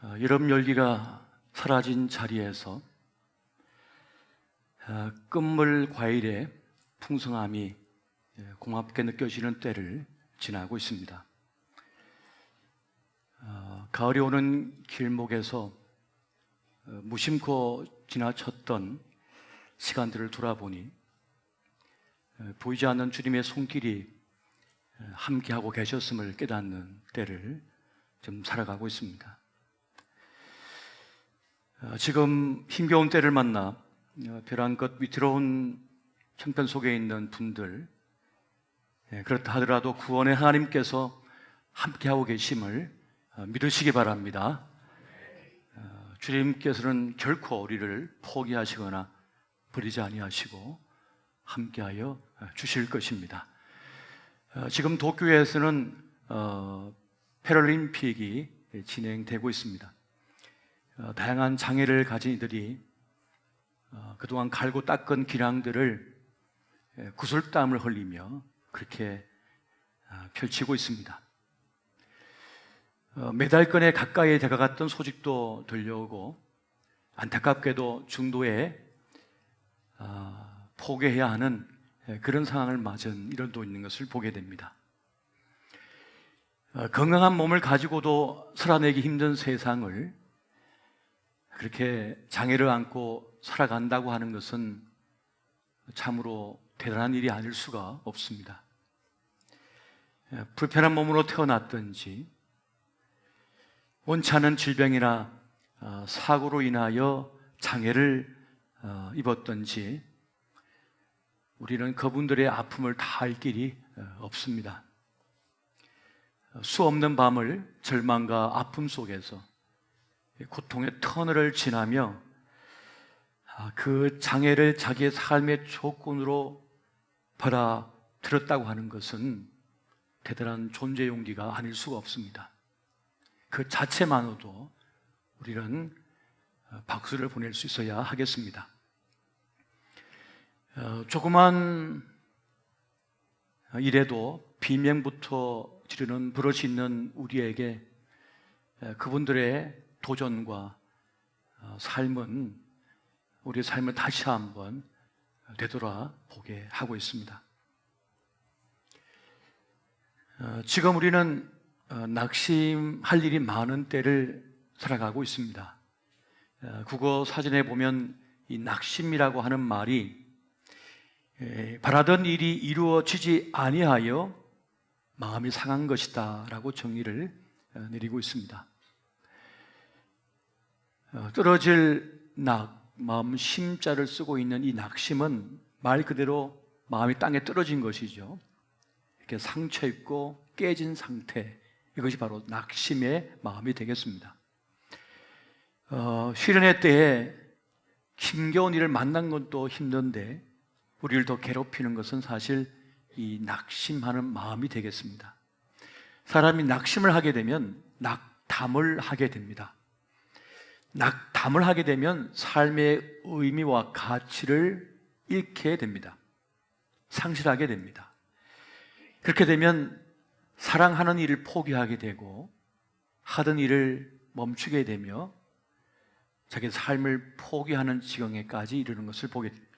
여름 열기가 사라진 자리에서 끝물 과일의 풍성함이 고맙게 느껴지는 때를 지나고 있습니다. 가을이 오는 길목에서 무심코 지나쳤던 시간들을 돌아보니 보이지 않는 주님의 손길이 함께하고 계셨음을 깨닫는 때를 좀 살아가고 있습니다. 지금 힘겨운 때를 만나 벼랑 끝 위태로운 형편 속에 있는 분들, 그렇다 하더라도 구원의 하나님께서 함께하고 계심을 믿으시기 바랍니다. 주님께서는 결코 우리를 포기하시거나 버리지 아니하시고 함께하여 주실 것입니다. 지금 도쿄에서는 패럴림픽이 진행되고 있습니다. 다양한 장애를 가진 이들이 그동안 갈고 닦은 기량들을 구슬땀을 흘리며 그렇게 펼치고 있습니다. 메달권에 가까이 다가갔던 소식도 들려오고 안타깝게도 중도에 포기해야 하는 그런 상황을 맞은 일도 있는 것을 보게 됩니다. 건강한 몸을 가지고도 살아내기 힘든 세상을 그렇게 장애를 안고 살아간다고 하는 것은 참으로 대단한 일이 아닐 수가 없습니다. 불편한 몸으로 태어났든지 원치 않은 질병이나 사고로 인하여 장애를 입었든지 우리는 그분들의 아픔을 다 알 길이 없습니다. 수 없는 밤을 절망과 아픔 속에서 고통의 터널을 지나며 그 장애를 자기의 삶의 조건으로 받아들였다고 하는 것은 대단한 존재 용기가 아닐 수가 없습니다. 그 자체만으로도 우리는 박수를 보낼 수 있어야 하겠습니다. 조그만 일에도 비명부터 지르는 버릇이 있는 우리에게 그분들의 도전과 삶은 우리의 삶을 다시 한번 되돌아보게 하고 있습니다. 지금 우리는 낙심할 일이 많은 때를 살아가고 있습니다. 국어 사전에 보면 이 낙심이라고 하는 말이 바라던 일이 이루어지지 아니하여 마음이 상한 것이다 라고 정의를 내리고 있습니다. 떨어질 마음 심자를 쓰고 있는 이 낙심은 말 그대로 마음이 땅에 떨어진 것이죠. 이렇게 상처 입고 깨진 상태, 이것이 바로 낙심의 마음이 되겠습니다. 시련의 때에 힘겨운 일을 만난 것도 힘든데 우리를 더 괴롭히는 것은 사실 이 낙심하는 마음이 되겠습니다. 사람이 낙심을 하게 되면 낙담을 하게 됩니다. 낙담을 하게 되면 삶의 의미와 가치를 잃게 됩니다. 상실하게 됩니다. 그렇게 되면 사랑하는 일을 포기하게 되고 하던 일을 멈추게 되며 자기 삶을 포기하는 지경에까지 이르는 것을 보게 됩니다.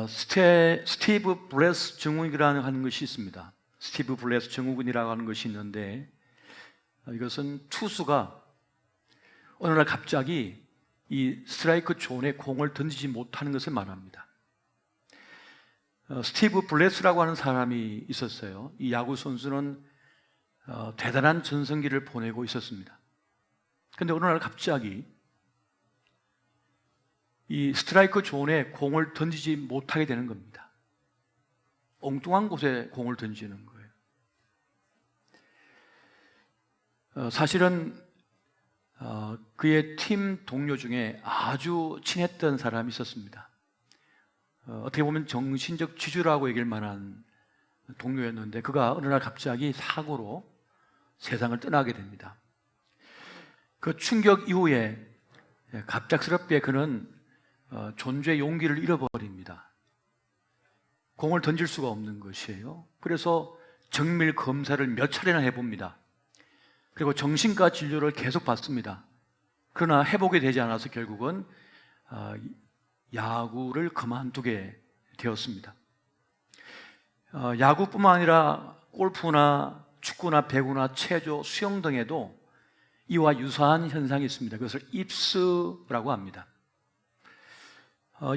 스티브 블레스 증후군이라고 하는 것이 있습니다. 스티브 블레스 증후군이라고 하는 것이 있는데 이것은 투수가 어느 날 갑자기 이 스트라이크 존에 공을 던지지 못하는 것을 말합니다. 스티브 블레스라고 하는 사람이 있었어요. 이 야구 선수는 대단한 전성기를 보내고 있었습니다. 그런데 어느 날 갑자기 이 스트라이크 존에 공을 던지지 못하게 되는 겁니다. 엉뚱한 곳에 공을 던지는 거예요. 사실은 그의 팀 동료 중에 아주 친했던 사람이 있었습니다. 어떻게 보면 정신적 지주라고 얘기할 만한 동료였는데 그가 어느 날 갑자기 사고로 세상을 떠나게 됩니다. 그 충격 이후에 갑작스럽게 그는 존재의 용기를 잃어버립니다. 공을 던질 수가 없는 것이에요. 그래서 정밀 검사를 몇 차례나 해봅니다. 그리고 정신과 진료를 계속 받습니다. 그러나 회복이 되지 않아서 결국은 야구를 그만두게 되었습니다. 야구뿐만 아니라 골프나 축구나 배구나 체조, 수영 등에도 이와 유사한 현상이 있습니다. 그것을 입스라고 합니다.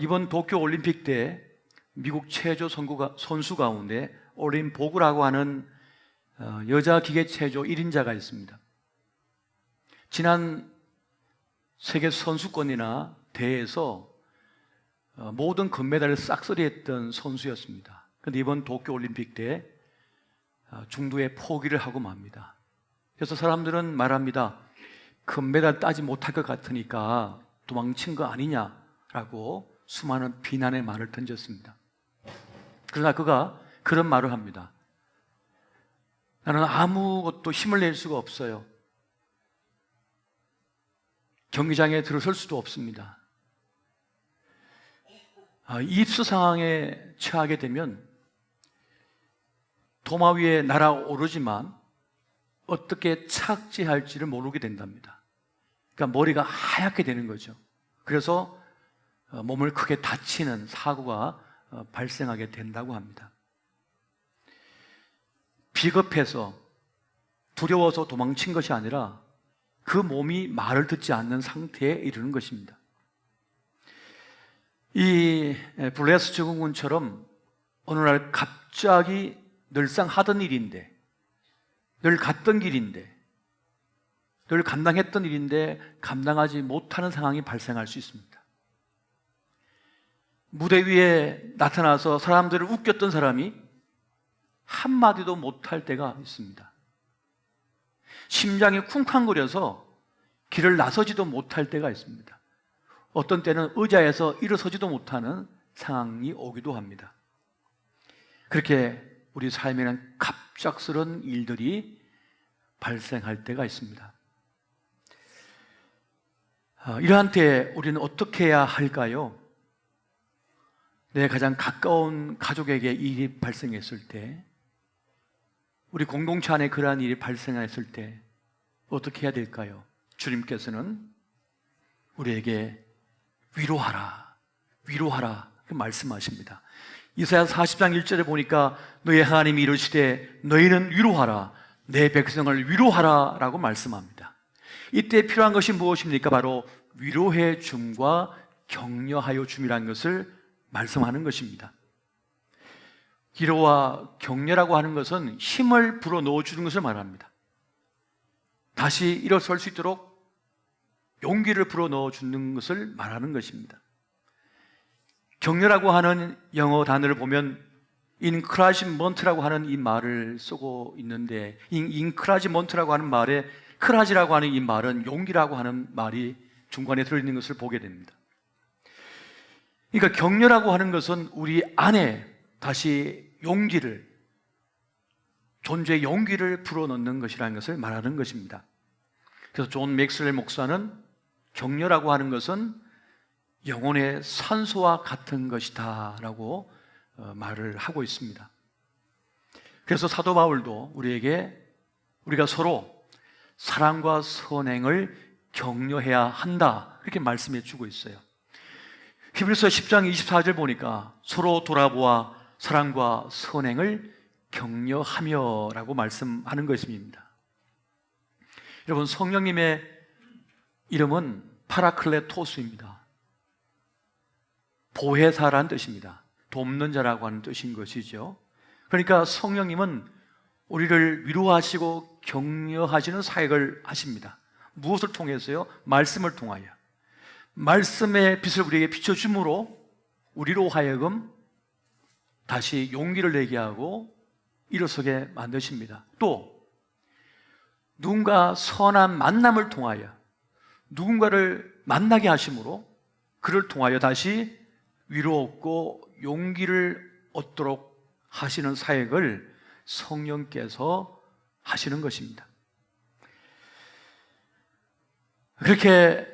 이번 도쿄 올림픽 때 미국 체조 선수 가운데 올린 보그라고 하는 여자 기계 체조 1인자가 있습니다. 지난 세계 선수권이나 대회에서 모든 금메달을 싹쓸이했던 선수였습니다. 그런데 이번 도쿄 올림픽 때 중도에 포기를 하고 맙니다. 그래서 사람들은 말합니다. 금메달 따지 못할 것 같으니까 도망친 거 아니냐라고 수많은 비난의 말을 던졌습니다. 그러나 그가 그런 말을 합니다. 나는 아무것도 힘을 낼 수가 없어요. 경기장에 들어설 수도 없습니다. 입수 상황에 처하게 되면 도마 위에 날아오르지만 어떻게 착지할지를 모르게 된답니다. 그러니까 머리가 하얗게 되는 거죠. 그래서 몸을 크게 다치는 사고가 발생하게 된다고 합니다. 비겁해서 두려워서 도망친 것이 아니라 그 몸이 말을 듣지 않는 상태에 이르는 것입니다. 이 블레스 증후군처럼 어느 날 갑자기 늘상 하던 일인데, 늘 갔던 길인데, 늘 감당했던 일인데 감당하지 못하는 상황이 발생할 수 있습니다. 무대 위에 나타나서 사람들을 웃겼던 사람이 한마디도 못할 때가 있습니다. 심장이 쿵쾅거려서 길을 나서지도 못할 때가 있습니다. 어떤 때는 의자에서 일어서지도 못하는 상황이 오기도 합니다. 그렇게 우리 삶에는 갑작스러운 일들이 발생할 때가 있습니다. 이러한 때 우리는 어떻게 해야 할까요? 내 가장 가까운 가족에게 일이 발생했을 때, 우리 공동체 안에 그러한 일이 발생했을 때 어떻게 해야 될까요? 주님께서는 우리에게 위로하라, 위로하라 그 말씀하십니다. 이사야 40장 1절에 보니까 너희 하나님이 이르시되 너희는 위로하라, 내 백성을 위로하라 라고 말씀합니다. 이때 필요한 것이 무엇입니까? 바로 위로해 줌과 격려하여 줌이라는 것을 말씀하는 것입니다. 위로와 격려라고 하는 것은 힘을 불어넣어 주는 것을 말합니다. 다시 일어설 수 있도록 용기를 불어넣어 주는 것을 말하는 것입니다. 격려라고 하는 영어 단어를 보면 encouragement라고 하는 이 말을 쓰고 있는데, encouragement라고 하는 말에 크라지라고 하는 이 말은 용기라고 하는 말이 중간에 들어있는 것을 보게 됩니다. 그러니까 격려라고 하는 것은 우리 안에 다시 용기를, 존재의 용기를 불어넣는 것이라는 것을 말하는 것입니다. 그래서 존 맥스웰 목사는 격려라고 하는 것은 영혼의 산소와 같은 것이다 라고 말을 하고 있습니다. 그래서 사도 바울도 우리가 서로 사랑과 선행을 격려해야 한다 이렇게 말씀해 주고 있어요. 히브리서 10장 24절 보니까 서로 돌아보아 사랑과 선행을 격려하며 라고 말씀하는 것입니다. 여러분, 성령님의 이름은 파라클레토스입니다. 보혜사라는 뜻입니다. 돕는 자라고 하는 뜻인 것이죠. 그러니까 성령님은 우리를 위로하시고 격려하시는 사역을 하십니다. 무엇을 통해서요? 말씀을 통하여. 말씀의 빛을 우리에게 비춰줌으로 우리로 하여금 다시 용기를 내게 하고 일어서게 만드십니다. 또 누군가 선한 만남을 통하여 누군가를 만나게 하심으로 그를 통하여 다시 위로 얻고 용기를 얻도록 하시는 사역을 성령께서 하시는 것입니다. 그렇게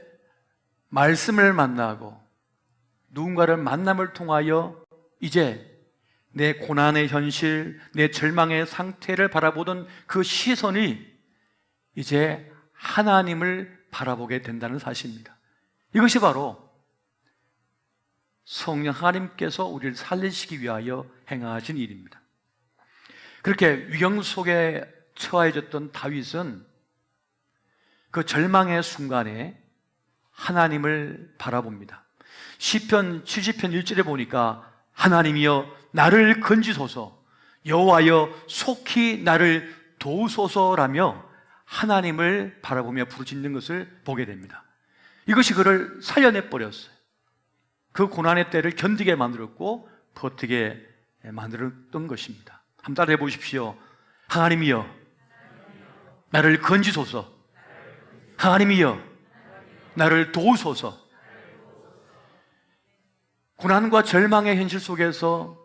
말씀을 만나고 누군가를 만남을 통하여 이제 내 고난의 현실, 내 절망의 상태를 바라보던 그 시선이 이제 하나님을 바라보게 된다는 사실입니다. 이것이 바로 성령 하나님께서 우리를 살리시기 위하여 행하신 일입니다. 그렇게 위경 속에 처해졌던 다윗은 그 절망의 순간에 하나님을 바라봅니다. 시편 70편 1절에 보니까 하나님이여 나를 건지소서, 여호와여 속히 나를 도우소서라며 하나님을 바라보며 부르짖는 것을 보게 됩니다. 이것이 그를 살려내 버렸어요. 그 고난의 때를 견디게 만들었고 버티게 만들었던 것입니다. 한번 따라해 보십시오. 하나님이여 나를 건지소서, 하나님이여 나를 도우소서. 고난과 절망의 현실 속에서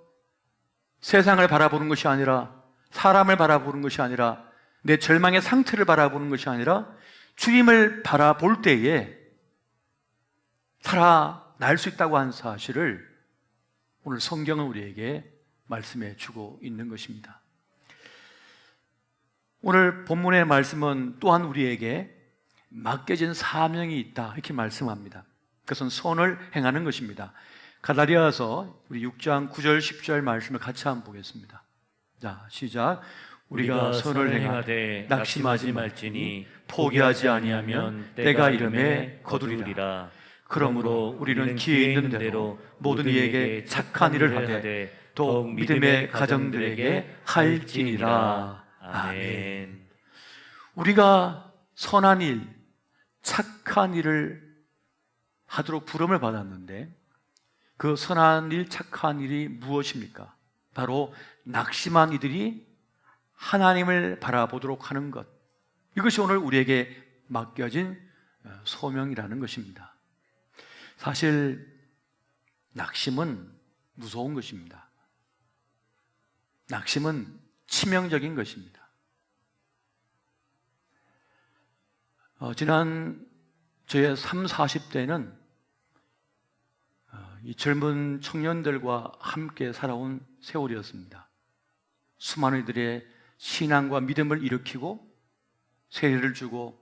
세상을 바라보는 것이 아니라, 사람을 바라보는 것이 아니라, 내 절망의 상태를 바라보는 것이 아니라 주님을 바라볼 때에 살아날 수 있다고 하는 사실을 오늘 성경은 우리에게 말씀해 주고 있는 것입니다. 오늘 본문의 말씀은 또한 우리에게 맡겨진 사명이 있다 이렇게 말씀합니다. 그것은 선을 행하는 것입니다. 갈라디아서 우리 6장 9절 10절 말씀을 같이 한번 보겠습니다. 자, 시작. 우리가 선을 행하되 낙심하지 말지니 포기하지 아니하면 때가 이름에 거두리라. 그러므로 우리는 기회 있는 대로 모든 이에게 착한 일을 하되 더욱 믿음의 가정들에게 할지니라. 아멘. 우리가 선한 일, 착한 일을 하도록 부름을 받았는데 그 선한 일, 착한 일이 무엇입니까? 바로 낙심한 이들이 하나님을 바라보도록 하는 것. 이것이 오늘 우리에게 맡겨진 소명이라는 것입니다. 사실 낙심은 무서운 것입니다. 낙심은 치명적인 것입니다. 지난 저의 30, 40대는 이 젊은 청년들과 함께 살아온 세월이었습니다. 수많은 이들의 신앙과 믿음을 일으키고 세례를 주고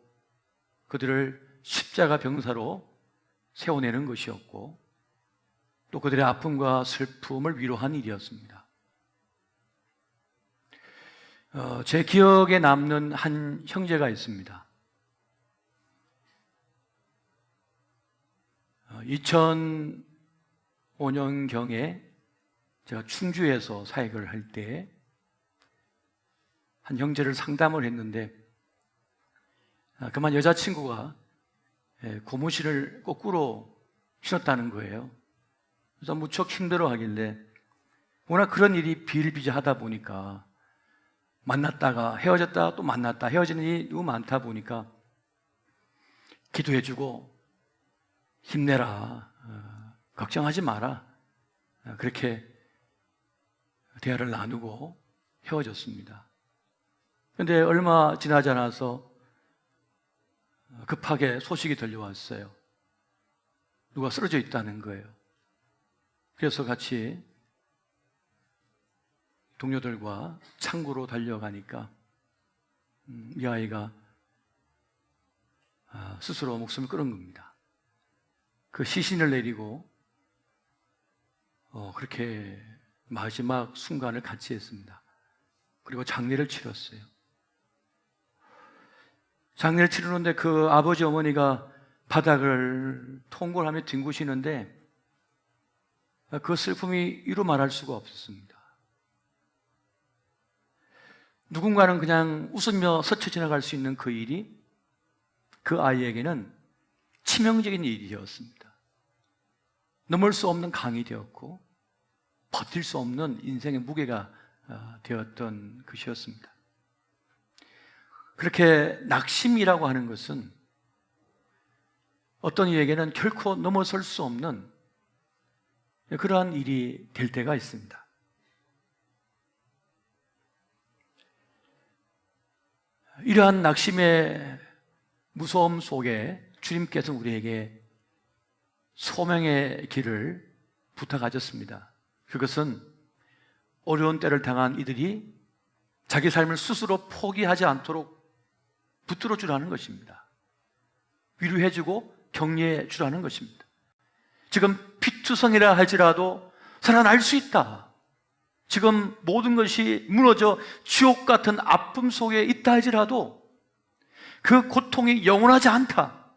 그들을 십자가 병사로 세워내는 것이었고 또 그들의 아픔과 슬픔을 위로한 일이었습니다. 제 기억에 남는 한 형제가 있습니다. 2005년경에 제가 충주에서 사역을 할 때 한 형제를 상담을 했는데 그만 여자친구가 고무신을 거꾸로 신었다는 거예요. 그래서 무척 힘들어하길래 워낙 그런 일이 비일비재하다 보니까 만났다가 헤어졌다가 또 만났다 헤어지는 일이 너무 많다 보니까 기도해주고 힘내라, 걱정하지 마라, 그렇게 대화를 나누고 헤어졌습니다. 그런데 얼마 지나지 않아서 급하게 소식이 들려왔어요. 누가 쓰러져 있다는 거예요. 그래서 같이 동료들과 창구로 달려가니까 이 아이가 스스로 목숨을 끊은 겁니다. 그 시신을 내리고 그렇게 마지막 순간을 같이 했습니다. 그리고 장례를 치렀어요. 장례를 치르는데 그 아버지 어머니가 바닥을 통골하며 뒹구시는데 그 슬픔이 이루 말할 수가 없었습니다. 누군가는 그냥 웃으며 스쳐 지나갈 수 있는 그 일이 그 아이에게는 치명적인 일이었습니다. 넘을 수 없는 강이 되었고 버틸 수 없는 인생의 무게가 되었던 것이었습니다. 그렇게 낙심이라고 하는 것은 어떤 이에게는 결코 넘어설 수 없는 그러한 일이 될 때가 있습니다. 이러한 낙심의 무서움 속에 주님께서 우리에게 소명의 길을 부탁하셨습니다. 그것은 어려운 때를 당한 이들이 자기 삶을 스스로 포기하지 않도록 붙들어 주라는 것입니다. 위로해 주고 격려해 주라는 것입니다. 지금 피투성이라 할지라도 살아날 수 있다. 지금 모든 것이 무너져 지옥 같은 아픔 속에 있다 할지라도 그 고통이 영원하지 않다.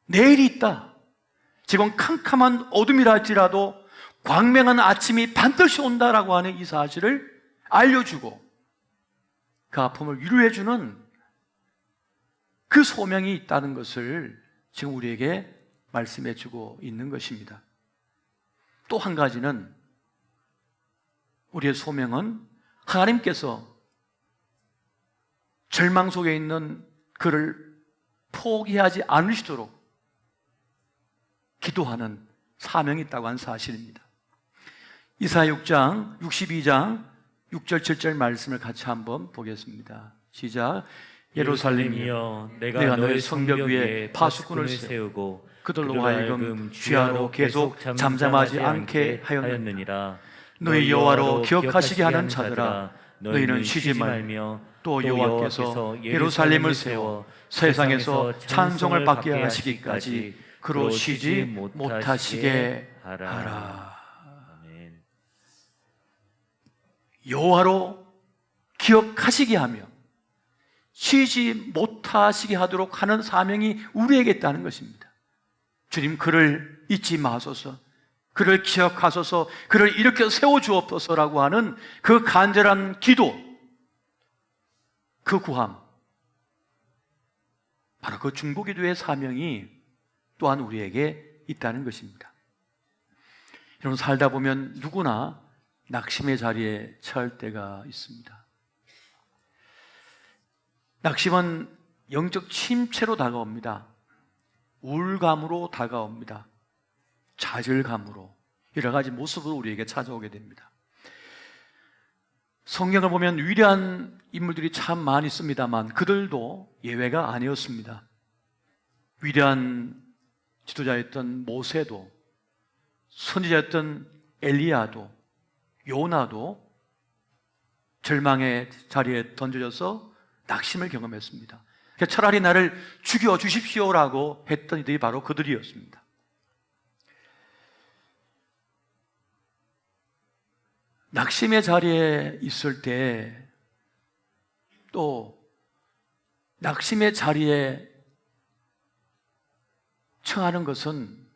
내일이 있다. 지금 캄캄한 어둠이라 할지라도 광명한 아침이 반드시 온다라고 하는 이 사실을 알려주고 그 아픔을 위로해주는 그 소명이 있다는 것을 지금 우리에게 말씀해주고 있는 것입니다. 또 한 가지는 우리의 소명은 하나님께서 절망 속에 있는 그를 포기하지 않으시도록 기도하는 사명이 있다고 하는 사실입니다. 이사야 6장, 62장 6절 7절 말씀을 같이 한번 보겠습니다. 시작. 예루살렘이여, 내가 너의 성벽 위에 파수꾼을 세우고 그들로 하여금 주야로 계속 잠잠하지 않게 하였느니라. 너희 여호와로 기억하시게 하는 자들아, 너희는 쉬지 말며 또 여호와께서 예루살렘을 세워 세상에서 찬송을 받게 하시기까지 그로 쉬지 못하시게 하라. 아멘. 여호와로 기억하시게 하며 쉬지 못하시게 하도록 하는 사명이 우리에게 있다는 것입니다. 주님, 그를 잊지 마소서, 그를 기억하소서, 그를 일으켜 세워주옵소서라고 하는 그 간절한 기도, 그 구함, 바로 그 중보기도의 사명이 또한 우리에게 있다는 것입니다. 여러분, 살다 보면 누구나 낙심의 자리에 처할 때가 있습니다. 낙심은 영적 침체로 다가옵니다. 우울감으로 다가옵니다. 좌절감으로, 여러 가지 모습으로 우리에게 찾아오게 됩니다. 성경을 보면 위대한 인물들이 참 많이 있습니다만 그들도 예외가 아니었습니다. 위대한 지도자였던 모세도, 선지자였던 엘리야도, 요나도 절망의 자리에 던져져서 낙심을 경험했습니다. 차라리 나를 죽여주십시오라고 했던 이들이 바로 그들이었습니다. 낙심의 자리에 있을 때, 또 낙심의 자리에 처하는 것은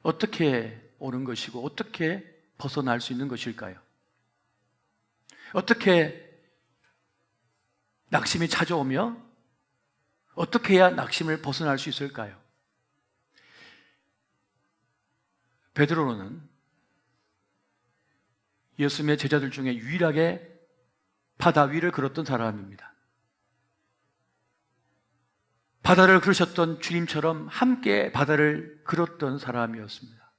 어떻게 오는 것이고 어떻게 벗어날 수 있는 것일까요? 어떻게 낙심이 찾아오며 어떻게 해야 낙심을 벗어날 수 있을까요? 베드로는 예수님의 제자들 중에 유일하게 바다 위를 걸었던 사람입니다. 바다를 걸으셨던 주님처럼 함께 바다를 걸었던 사람이었습니다.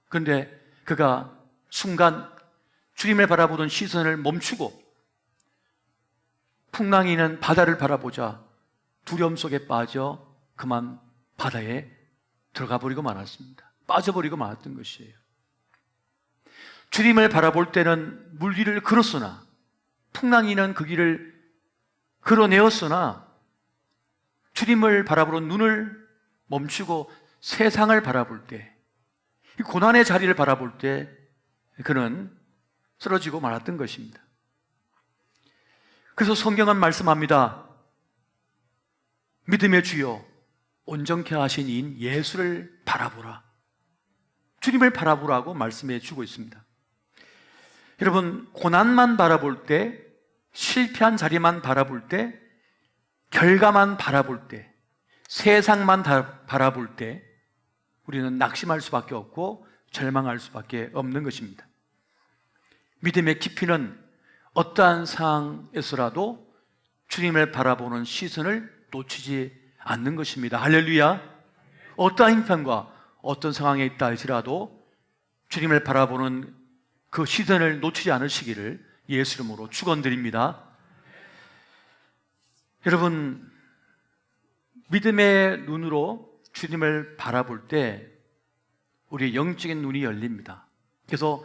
그런데 그가 순간 주님을 바라보던 시선을 멈추고 풍랑이는 바다를 바라보자 두려움 속에 빠져 그만 바다에 들어가 버리고 말았습니다. 빠져버리고 말았던 것이에요. 주님을 바라볼 때는 물 위를 걸었으나, 풍랑이는 그 길을 걸어내었으나 주님을 바라보는 눈을 멈추고 세상을 바라볼 때, 이 고난의 자리를 바라볼 때 그는 쓰러지고 말았던 것입니다. 그래서 성경은 말씀합니다. 믿음의 주여 온전케 하신 이인 예수를 바라보라. 주님을 바라보라고 말씀해 주고 있습니다. 여러분, 고난만 바라볼 때, 실패한 자리만 바라볼 때, 결과만 바라볼 때, 세상만 바라볼 때 우리는 낙심할 수밖에 없고 절망할 수밖에 없는 것입니다. 믿음의 깊이는 어떠한 상황에서라도 주님을 바라보는 시선을 놓치지 않는 것입니다. 할렐루야. 어떠한 형편과 어떤 상황에 있다 할지라도 주님을 바라보는 그 시선을 놓치지 않으시기를 예수 이름으로 축원드립니다. 여러분, 믿음의 눈으로 주님을 바라볼 때 우리의 영적인 눈이 열립니다. 그래서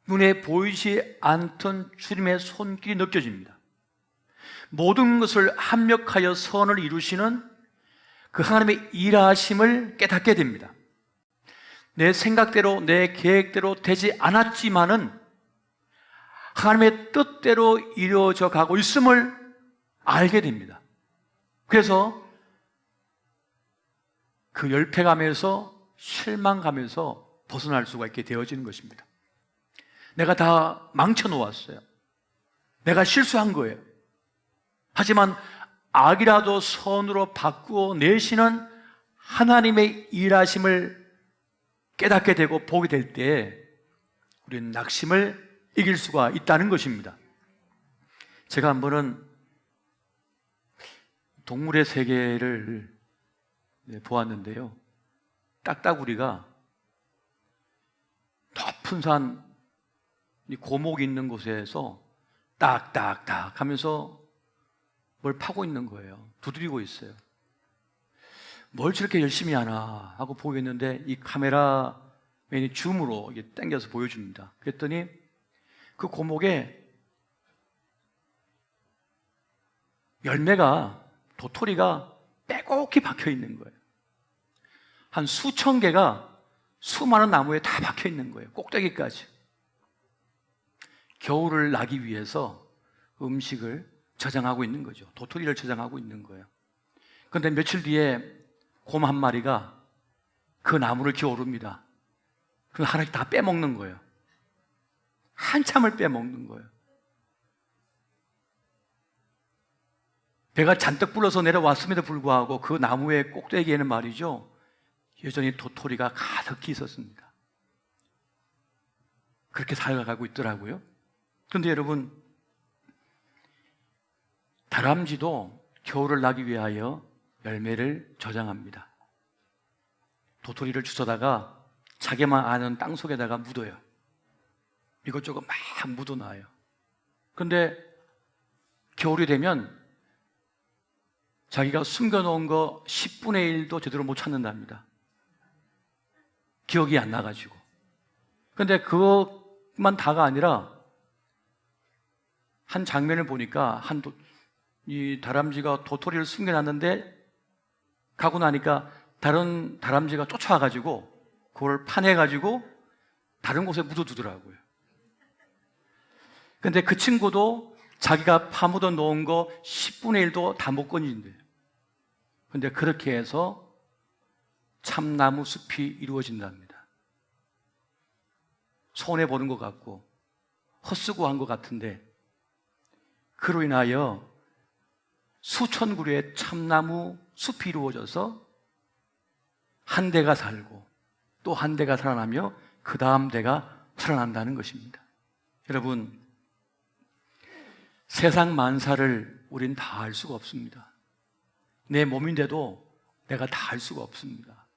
눈에 보이지 않던 주님의 손길이 느껴집니다. 모든 것을 합력하여 선을 이루시는 그 하나님의 일하심을 깨닫게 됩니다. 내 생각대로, 내 계획대로 되지 않았지만은 하나님의 뜻대로 이루어져 가고 있음을 알게 됩니다. 그래서 그 열패감에서, 실망감에서 벗어날 수가 있게 되어지는 것입니다. 내가 다 망쳐놓았어요. 내가 실수한 거예요. 하지만 악이라도 선으로 바꾸어 내시는 하나님의 일하심을 깨닫게 되고 보게 될 때 우리는 낙심을 이길 수가 있다는 것입니다. 제가 한 번은 동물의 세계를 보았는데요, 딱따구리가 높은 산, 고목이 있는 곳에서 딱딱딱 하면서 뭘 파고 있는 거예요. 두드리고 있어요. 뭘 저렇게 열심히 하나 하고 보겠는데 이 카메라맨이 줌으로 이게 당겨서 보여줍니다. 그랬더니 그 고목에 열매가, 도토리가 빼곡히 박혀 있는 거예요. 한 수천 개가 수많은 나무에 다 박혀 있는 거예요. 꼭대기까지. 겨울을 나기 위해서 음식을 저장하고 있는 거죠. 도토리를 저장하고 있는 거예요. 그런데 며칠 뒤에 곰 한 마리가 그 나무를 기어오릅니다. 그럼 하나씩 다 빼먹는 거예요. 한참을 빼먹는 거예요. 배가 잔뜩 불러서 내려왔음에도 불구하고 그 나무의 꼭대기에는 말이죠, 여전히 도토리가 가득히 있었습니다. 그렇게 살아가고 있더라고요. 그런데 여러분, 다람쥐도 겨울을 나기 위하여 열매를 저장합니다. 도토리를 주워다가 자기만 아는 땅 속에다가 묻어요. 이것저것 막 묻어놔요. 그런데 겨울이 되면 자기가 숨겨놓은 거 10분의 1도 제대로 못 찾는답니다. 기억이 안 나가지고. 그런데 그것만 다가 아니라 한 장면을 보니까 이 다람쥐가 도토리를 숨겨놨는데 가고 나니까 다른 다람쥐가 쫓아와가지고 그걸 파내가지고 다른 곳에 묻어두더라고요. 근데 그 친구도 자기가 파묻어 놓은 거 10분의 1도 다 못 건진대요. 근데 그렇게 해서 참나무 숲이 이루어진답니다. 손해보는 것 같고 헛수고한 것 같은데 그로 인하여 수천 그루의 참나무 숲이 이루어져서 한 대가 살고 또 한 대가 살아나며 그 다음 대가 살아난다는 것입니다. 여러분, 세상 만사를 우린 다 알 수가 없습니다. 내 몸인데도 내가 다 알 수가 없습니다.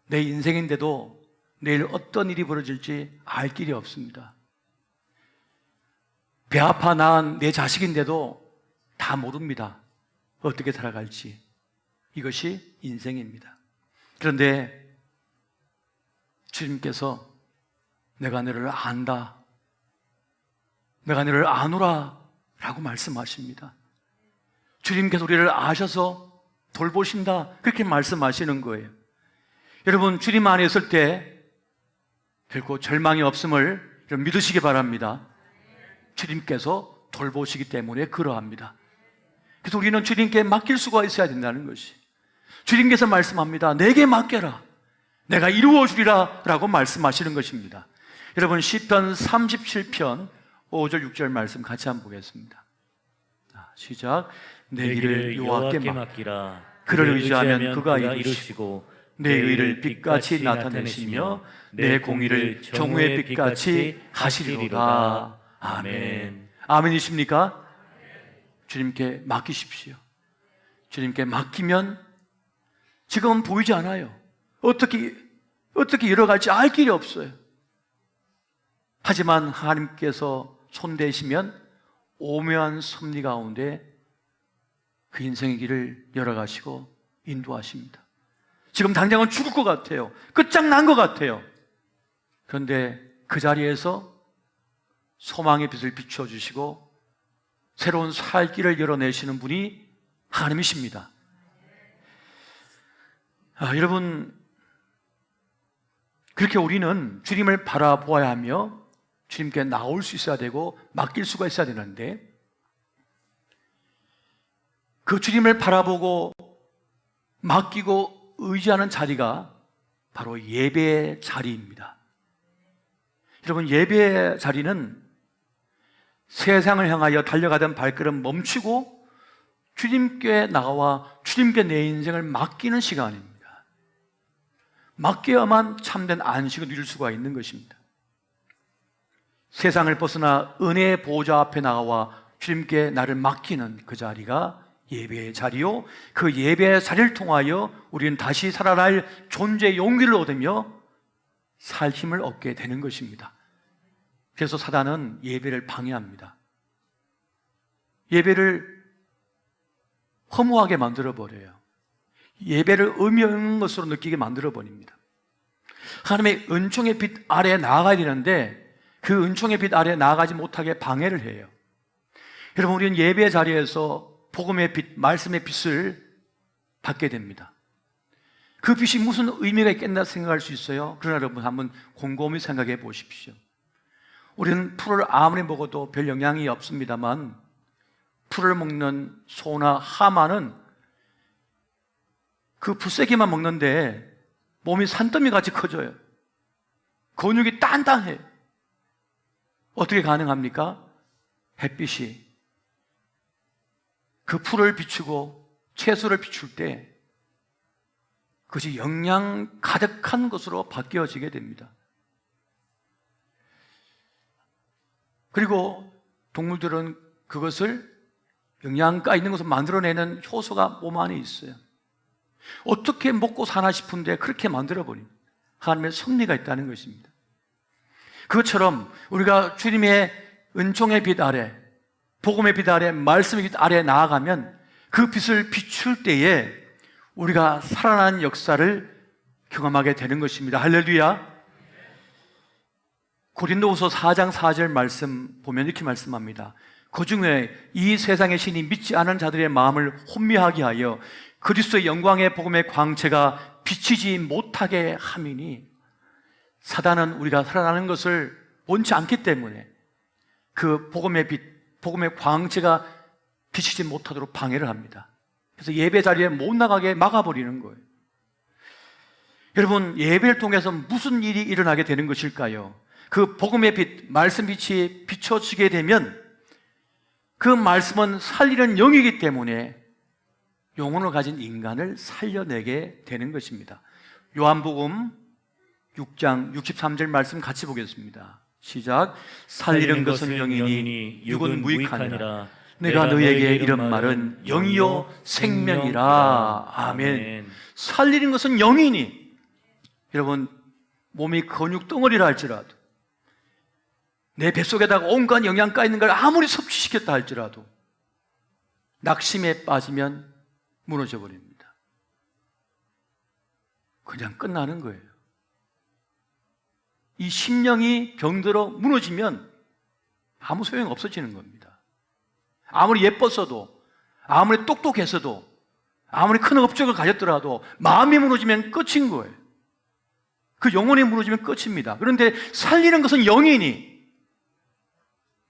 내 인생인데도 내일 어떤 일이 벌어질지 알 길이 없습니다. 배 아파 낳은 내 자식인데도 다 모릅니다. 어떻게 살아갈지. 이것이 인생입니다. 그런데 주님께서 내가 너를 안다, 내가 너를 아노라 라고 말씀하십니다. 주님께서 우리를 아셔서 돌보신다, 그렇게 말씀하시는 거예요. 여러분, 주님 안에 있을 때 결코 절망이 없음을 믿으시기 바랍니다. 주님께서 돌보시기 때문에 그러합니다. 그래서 우리는 주님께 맡길 수가 있어야 된다는 것이, 주님께서 말씀합니다. 내게 맡겨라, 내가 이루어 주리라 라고 말씀하시는 것입니다. 여러분, 시편 37편 5절 6절 말씀 같이 한번 보겠습니다. 시작. 내 길을 여호와께 맡기라. 그를 의지하면 그가 이루시고 내 의를 빛같이 나타내시며 내 공의를 정오의 빛같이 하시리로다. 아멘. 아멘이십니까? 주님께 맡기십시오. 주님께 맡기면 지금은 보이지 않아요. 어떻게 일어갈지 알 길이 없어요. 하지만 하나님께서 손대시면 오묘한 섭리 가운데 그 인생의 길을 열어가시고 인도하십니다. 지금 당장은 죽을 것 같아요. 끝장난 것 같아요. 그런데 그 자리에서 소망의 빛을 비춰주시고 새로운 살 길을 열어내시는 분이 하나님이십니다. 여러분, 그렇게 우리는 주님을 바라보아야 하며 주님께 나올 수 있어야 되고 맡길 수가 있어야 되는데, 그 주님을 바라보고 맡기고 의지하는 자리가 바로 예배의 자리입니다. 여러분, 예배의 자리는 세상을 향하여 달려가던 발걸음 멈추고 주님께 나와 주님께 내 인생을 맡기는 시간입니다. 맡겨야만 참된 안식을 누릴 수가 있는 것입니다. 세상을 벗어나 은혜의 보좌 앞에 나와 주님께 나를 맡기는 그 자리가 예배의 자리요, 그 예배의 자리를 통하여 우리는 다시 살아날 존재의 용기를 얻으며 살 힘을 얻게 되는 것입니다. 그래서 사단은 예배를 방해합니다. 예배를 허무하게 만들어버려요. 예배를 의미 없는 것으로 느끼게 만들어버립니다. 하나님의 은총의 빛 아래에 나아가야 되는데 그 은총의 빛 아래에 나아가지 못하게 방해를 해요. 여러분, 우리는 예배의 자리에서 복음의 빛, 말씀의 빛을 받게 됩니다. 그 빛이 무슨 의미가 있겠나 생각할 수 있어요. 그러나 여러분, 한번 곰곰이 생각해 보십시오. 우리는 풀을 아무리 먹어도 별 영향이 없습니다만 풀을 먹는 소나 하마는 그 풀새끼만 먹는데 몸이 산더미 같이 커져요. 근육이 단단해요. 어떻게 가능합니까? 햇빛이 그 풀을 비추고 채소를 비출 때 그것이 영양 가득한 것으로 바뀌어지게 됩니다. 그리고 동물들은 그것을 영양가 있는 것을 만들어내는 효소가 몸 안에 있어요. 어떻게 먹고 사나 싶은데 그렇게 만들어버립니다. 하나님의 섭리가 있다는 것입니다. 그것처럼 우리가 주님의 은총의 빛 아래, 복음의 빛 아래, 말씀의 빛 아래에 나아가면 그 빛을 비출 때에 우리가 살아나는 역사를 경험하게 되는 것입니다. 할렐루야. 고린도후서 4장 4절 말씀 보면 이렇게 말씀합니다. 그중에 이 세상의 신이 믿지 않은 자들의 마음을 혼미하게 하여 그리스도의 영광의 복음의 광채가 비치지 못하게 함이니, 사단은 우리가 살아나는 것을 원치 않기 때문에 그 복음의 빛, 복음의 광채가 비치지 못하도록 방해를 합니다. 그래서 예배 자리에 못 나가게 막아버리는 거예요. 여러분, 예배를 통해서 무슨 일이 일어나게 되는 것일까요? 그 복음의 빛, 말씀 빛이 비춰지게 되면 그 말씀은 살리는 영이기 때문에 영혼을 가진 인간을 살려내게 되는 것입니다. 요한복음 6장 63절 말씀 같이 보겠습니다. 시작. 살리는 것은 영이니 육은 무익하니라. 내가 너희에게 이런 말은 영이요 생명이라. 아멘. 살리는 것은 영이니, 여러분, 몸이 근육 덩어리라 할지라도, 내 뱃속에다가 온갖 영양가 있는 걸 아무리 섭취시켰다 할지라도 낙심에 빠지면 무너져 버립니다. 그냥 끝나는 거예요. 이 심령이 병들어 무너지면 아무 소용 없어지는 겁니다. 아무리 예뻤어도, 아무리 똑똑했어도, 아무리 큰 업적을 가졌더라도 마음이 무너지면 끝인 거예요. 그 영혼이 무너지면 끝입니다. 그런데 살리는 것은 영이니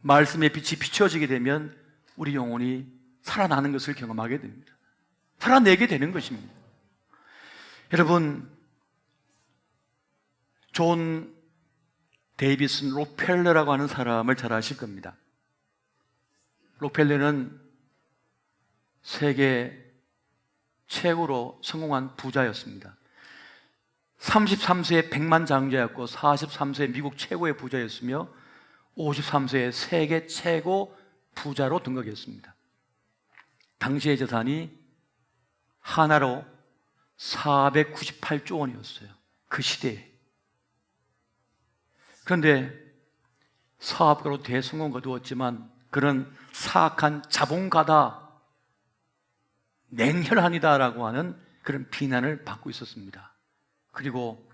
말씀의 빛이 비춰지게 되면 우리 영혼이 살아나는 것을 경험하게 됩니다. 살아내게 되는 것입니다. 여러분, 존 데이비슨 록펠러라고 하는 사람을 잘 아실 겁니다. 록펠러는 세계 최고로 성공한 부자였습니다. 33세에 백만장자였고 43세에 미국 최고의 부자였으며 53세에 세계 최고 부자로 등극했습니다. 당시의 재산이 하나로 498조 원이었어요. 그 시대에. 그런데 사업가로 대성공 거두었지만 그런 사악한 자본가다, 냉혈한이다라고 하는 그런 비난을 받고 있었습니다. 그리고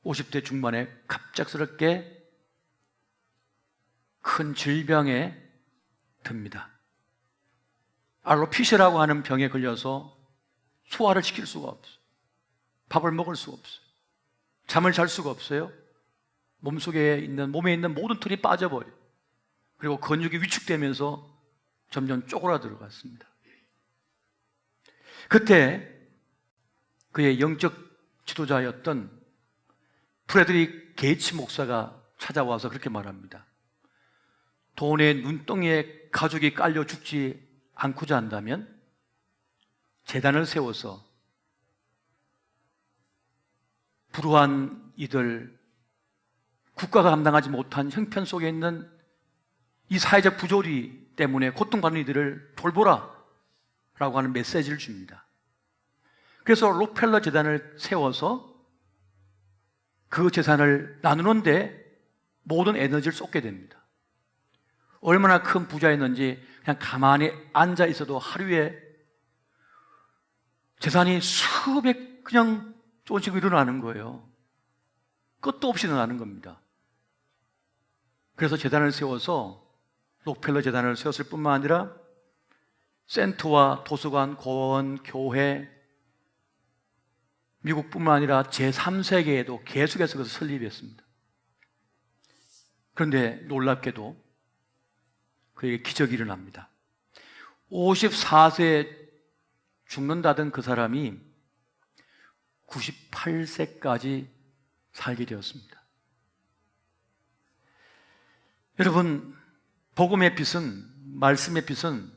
50대 중반에 갑작스럽게 큰 질병에 듭니다. 알로피시라고 하는 병에 걸려서 소화를 시킬 수가 없어요. 밥을 먹을 수가 없어요. 잠을 잘 수가 없어요. 몸에 있는 모든 털이 빠져버려요. 그리고 근육이 위축되면서 점점 쪼그라들어갔습니다. 그때 그의 영적 지도자였던 프레드릭 게이츠 목사가 찾아와서 그렇게 말합니다. 돈의 눈덩이에 가족이 깔려 죽지 않고자 한다면 재단을 세워서 불우한 이들, 국가가 감당하지 못한 형편 속에 있는 이 사회적 부조리 때문에 고통받는 이들을 돌보라 라고 하는 메시지를 줍니다. 그래서 록펠러 재단을 세워서 그 재산을 나누는데 모든 에너지를 쏟게 됩니다. 얼마나 큰 부자였는지 그냥 가만히 앉아 있어도 하루에 재산이 수백 그냥 조금씩 일어나는 거예요. 끝도 없이 일어나는 겁니다. 그래서 재단을 세워서 록펠러 재단을 세웠을 뿐만 아니라 센터와 도서관, 고원, 교회, 미국뿐만 아니라 제3세계에도 계속해서 그것을 설립했습니다. 그런데 놀랍게도 그에게 기적이 일어납니다. 54세에 죽는다던 그 사람이 98세까지 살게 되었습니다. 여러분, 복음의 빛은, 말씀의 빛은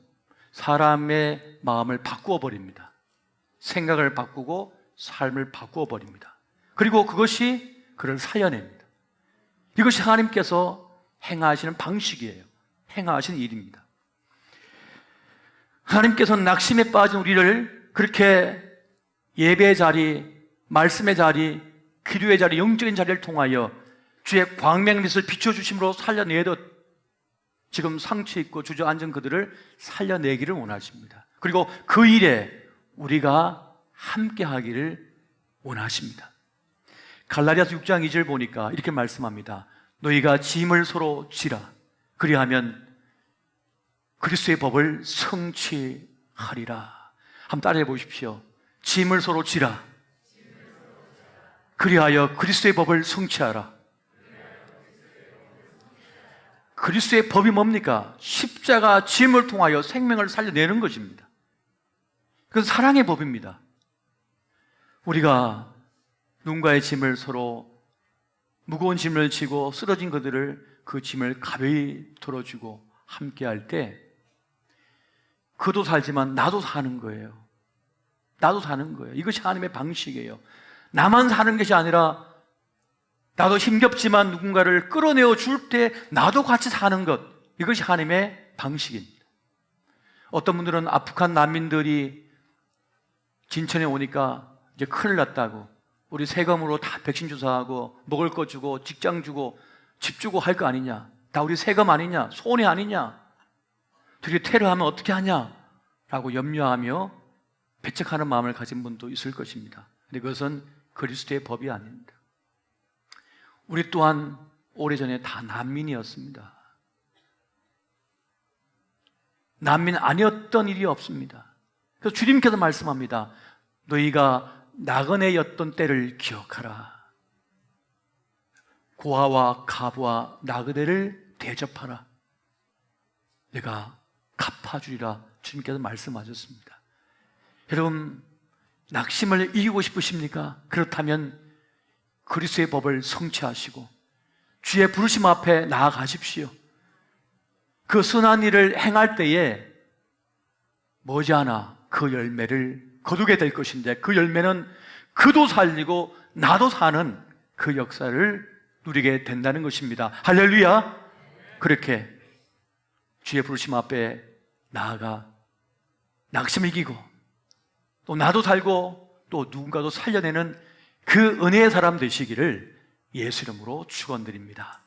사람의 마음을 바꾸어 버립니다. 생각을 바꾸고 삶을 바꾸어 버립니다. 그리고 그것이 그를 살려냅니다. 이것이 하나님께서 행하시는 방식이에요. 행하시는 일입니다. 하나님께서는 낙심에 빠진 우리를 그렇게 예배의 자리, 말씀의 자리, 기도의 자리, 영적인 자리를 통하여 주의 광명빛을 비춰주심으로 살려내듯 지금 상처 있고 주저앉은 그들을 살려내기를 원하십니다. 그리고 그 일에 우리가 함께 하기를 원하십니다. 갈라디아서 6장 2절 보니까 이렇게 말씀합니다. 너희가 짐을 서로 지라. 그리하면 그리스도의 법을 성취하리라. 한번 따라해 보십시오. 짐을 서로 지라. 그리하여 그리스도의 법을 성취하라. 그리스도의 법이 뭡니까? 십자가 짐을 통하여 생명을 살려내는 것입니다. 그건 사랑의 법입니다. 우리가 누군가의 짐을 서로 무거운 짐을 지고 쓰러진 그들을 그 짐을 가벼이 덜어주고 함께 할 때 그도 살지만 나도 사는 거예요. 나도 사는 거예요. 이것이 하나님의 방식이에요. 나만 사는 것이 아니라 나도 힘겹지만 누군가를 끌어내어 줄 때 나도 같이 사는 것, 이것이 하나님의 방식입니다. 어떤 분들은 아프간 난민들이 진천에 오니까 이제 큰일 났다고 우리 세금으로 다 백신 주사하고 먹을 거 주고 직장 주고 집 주고 할 거 아니냐, 다 우리 세금 아니냐, 손해 아니냐, 되게 테러하면 어떻게 하냐 라고 염려하며 배척하는 마음을 가진 분도 있을 것입니다. 근데 그것은 그리스도의 법이 아닙니다. 우리 또한 오래전에 다 난민이었습니다. 난민 아니었던 일이 없습니다. 그래서 주님께서 말씀합니다. 너희가 나그네였던 때를 기억하라. 고아와 가부와 나그네를 대접하라. 내가 갚아주리라. 주님께서 말씀하셨습니다. 여러분, 낙심을 이기고 싶으십니까? 그렇다면 그리스도의 법을 성취하시고 주의 부르심 앞에 나아가십시오. 그 선한 일을 행할 때에 머지않아 그 열매를 거두게 될 것인데, 그 열매는 그도 살리고 나도 사는 그 역사를 누리게 된다는 것입니다. 할렐루야! 그렇게 주의 부르심 앞에 나아가 낙심을 이기고 또 나도 살고 또 누군가도 살려내는 그 은혜의 사람 되시기를 예수 이름으로 축원드립니다.